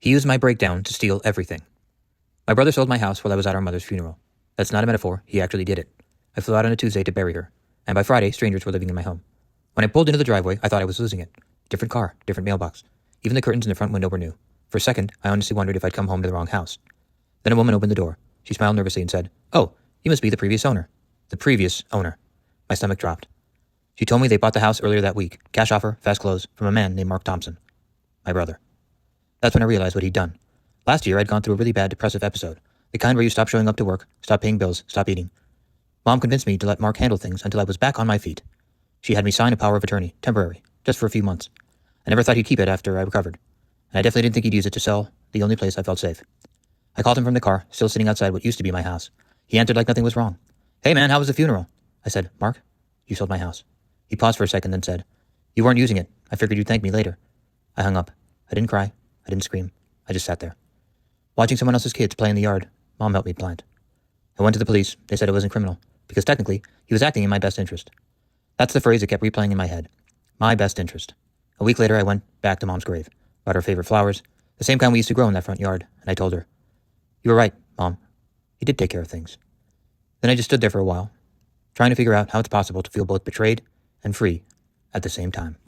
He used my breakdown to steal everything. My brother sold my house while I was at our mother's funeral. That's not a metaphor, he actually did it. I flew out on a Tuesday to bury her, and by Friday, strangers were living in my home. When I pulled into the driveway, I thought I was losing it. Different car, different mailbox. Even the curtains in the front window were new. For a second, I honestly wondered if I'd come home to the wrong house. Then a woman opened the door. She smiled nervously and said, "Oh, you must be the previous owner." The previous owner. My stomach dropped. She told me they bought the house earlier that week, cash offer, fast close, from a man named Mark Thompson. My brother. That's when I realized what he'd done. Last year, I'd gone through a really bad depressive episode. The kind where you stop showing up to work, stop paying bills, stop eating. Mom convinced me to let Mark handle things until I was back on my feet. She had me sign a power of attorney, temporary, just for a few months. I never thought he'd keep it after I recovered. And I definitely didn't think he'd use it to sell the only place I felt safe. I called him from the car, still sitting outside what used to be my house. He answered like nothing was wrong. "Hey man, how was the funeral?" I said, "Mark, you sold my house." He paused for a second, then said, "You weren't using it. I figured you'd thank me later." I hung up. I didn't cry. I didn't scream. I just sat there. Watching someone else's kids play in the yard, Mom helped me plant. I went to the police. They said it wasn't criminal, because technically, he was acting in my best interest. That's the phrase that kept replaying in my head. My best interest. A week later, I went back to Mom's grave, brought her favorite flowers, the same kind we used to grow in that front yard, and I told her, "You were right, Mom. He did take care of things." Then I just stood there for a while, trying to figure out how it's possible to feel both betrayed and free at the same time.